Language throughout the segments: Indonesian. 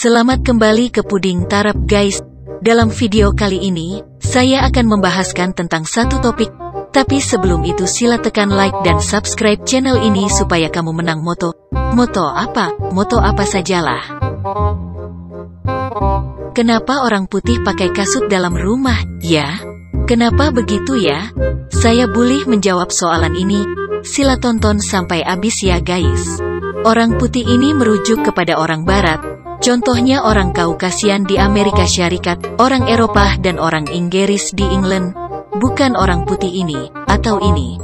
Selamat kembali ke Puding Tarap guys. Dalam video kali ini, saya akan membahaskan tentang satu topik. Tapi sebelum itu sila tekan like dan subscribe channel ini supaya kamu menang moto. Moto apa? Moto apa sajalah. Kenapa orang putih pakai kasut dalam rumah, ya? Kenapa begitu ya? Saya boleh menjawab soalan ini. Sila tonton sampai habis ya guys. Orang putih ini merujuk kepada orang barat. Contohnya orang Kaukasian di Amerika Syarikat, orang Eropa dan orang Inggris di England. Bukan orang putih ini, atau ini.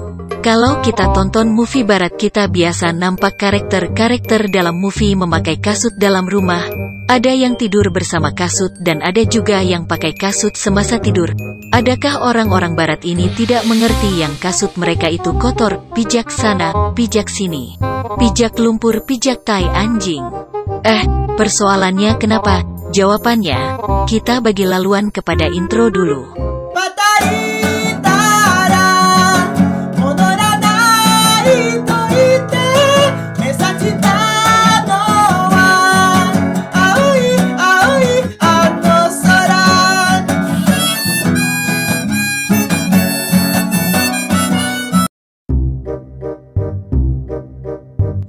Kalau kita tonton movie barat kita biasa nampak karakter-karakter dalam movie memakai kasut dalam rumah. Ada yang tidur bersama kasut dan ada juga yang pakai kasut semasa tidur. Adakah orang-orang barat ini tidak mengerti yang kasut mereka itu kotor, pijak sana, pijak sini. Pijak lumpur, pijak tai anjing. Persoalannya kenapa? Jawabannya, kita bagi laluan kepada intro dulu.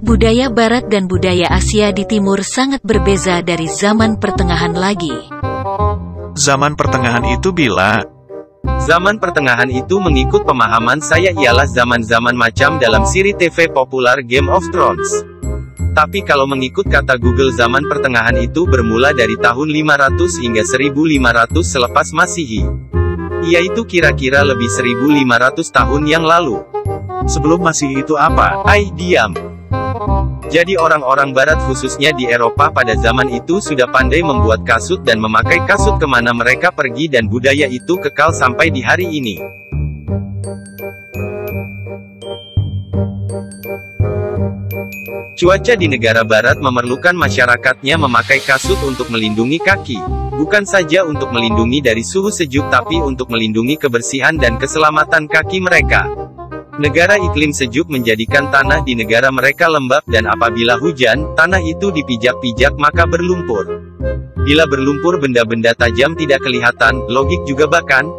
Budaya Barat dan budaya Asia di Timur sangat berbeza dari zaman pertengahan lagi. Zaman pertengahan itu bila? Zaman pertengahan itu mengikut pemahaman saya ialah zaman-zaman macam dalam siri TV populer Game of Thrones. Tapi kalau mengikut kata Google zaman pertengahan itu bermula dari tahun 500 hingga 1500 selepas Masehi. Yaitu kira-kira lebih 1500 tahun yang lalu. Sebelum Masehi itu apa? Diam. Jadi orang-orang barat khususnya di Eropa pada zaman itu sudah pandai membuat kasut dan memakai kasut kemana mereka pergi dan budaya itu kekal sampai di hari ini. Cuaca di negara barat memerlukan masyarakatnya memakai kasut untuk melindungi kaki. Bukan saja untuk melindungi dari suhu sejuk tapi untuk melindungi kebersihan dan keselamatan kaki mereka. Negara iklim sejuk menjadikan tanah di negara mereka lembab dan apabila hujan, tanah itu dipijak-pijak maka berlumpur. Bila berlumpur benda-benda tajam tidak kelihatan, logik juga bahkan.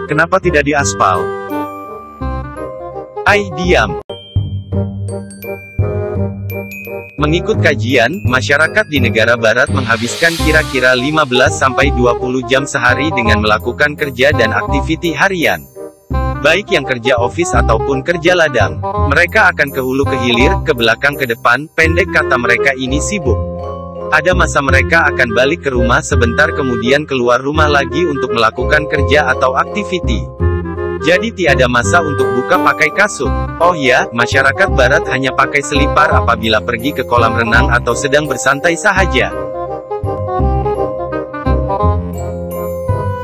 Kenapa tidak diaspal? Diam. Mengikut kajian, masyarakat di negara barat menghabiskan kira-kira 15-20 jam sehari dengan melakukan kerja dan aktiviti harian. Baik yang kerja office ataupun kerja ladang. Mereka akan ke hulu ke hilir, ke belakang ke depan, pendek kata mereka ini sibuk. Ada masa mereka akan balik ke rumah sebentar kemudian keluar rumah lagi untuk melakukan kerja atau aktiviti. Jadi tiada masa untuk buka pakai kasut. Oh ya, masyarakat barat hanya pakai selipar apabila pergi ke kolam renang atau sedang bersantai sahaja.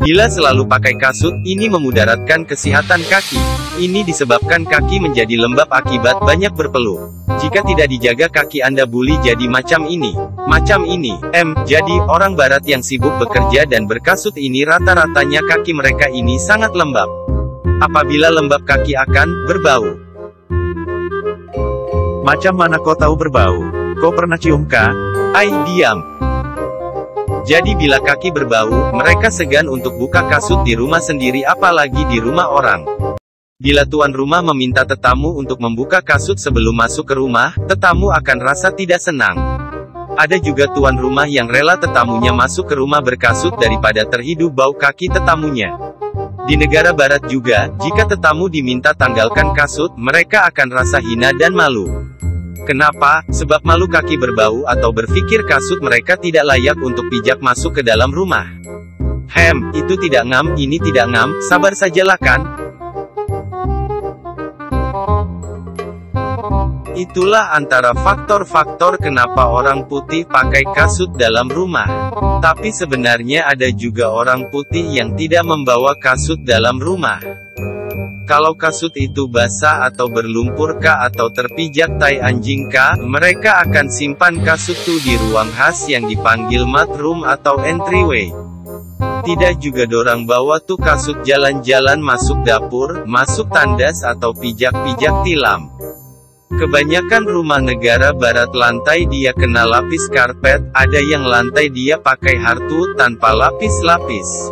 Bila selalu pakai kasut, ini memudaratkan kesehatan kaki. Ini disebabkan kaki menjadi lembab akibat banyak berpeluh. Jika tidak dijaga kaki Anda boleh jadi macam ini. Macam ini. Jadi, orang barat yang sibuk bekerja dan berkasut ini rata-ratanya kaki mereka ini sangat lembab. Apabila lembab kaki akan berbau. Macam mana kau tahu berbau? Kau pernah cium kah? Diam. Jadi bila kaki berbau, mereka segan untuk buka kasut di rumah sendiri apalagi di rumah orang. Bila tuan rumah meminta tetamu untuk membuka kasut sebelum masuk ke rumah, tetamu akan rasa tidak senang. Ada juga tuan rumah yang rela tetamunya masuk ke rumah berkasut daripada terhidu bau kaki tetamunya. Di negara barat juga, jika tetamu diminta tanggalkan kasut, mereka akan rasa hina dan malu. Kenapa? Sebab malu kaki berbau atau berpikir kasut mereka tidak layak untuk pijak masuk ke dalam rumah. Itu tidak ngam, ini tidak ngam, sabar sajalah kan? Itulah antara faktor-faktor kenapa orang putih pakai kasut dalam rumah. Tapi sebenarnya ada juga orang putih yang tidak membawa kasut dalam rumah. Kalau kasut itu basah atau berlumpur kah atau terpijak tai anjing kah, mereka akan simpan kasut itu di ruang khas yang dipanggil mat room atau entryway. Tidak juga dorang bawa tuh kasut jalan-jalan masuk dapur, masuk tandas atau pijak-pijak tilam. Kebanyakan rumah negara barat lantai dia kena lapis karpet, ada yang lantai dia pakai hardwood tanpa lapis-lapis.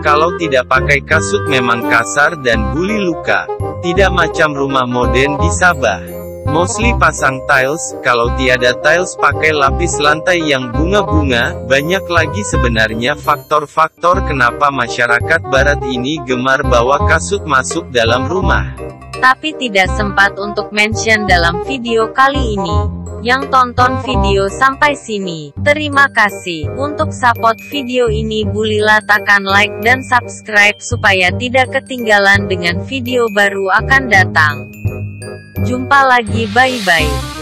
Kalau tidak pakai kasut memang kasar dan buli luka. Tidak macam rumah modern di Sabah. Mostly pasang tiles, kalau tiada tiles pakai lapis lantai yang bunga-bunga. Banyak lagi sebenarnya faktor-faktor kenapa masyarakat barat ini gemar bawa kasut masuk dalam rumah. Tapi tidak sempat untuk mention dalam video kali ini. Yang tonton video sampai sini, terima kasih. Untuk support video ini bolehlah tekan like dan subscribe supaya tidak ketinggalan dengan video baru akan datang. Jumpa lagi, bye-bye.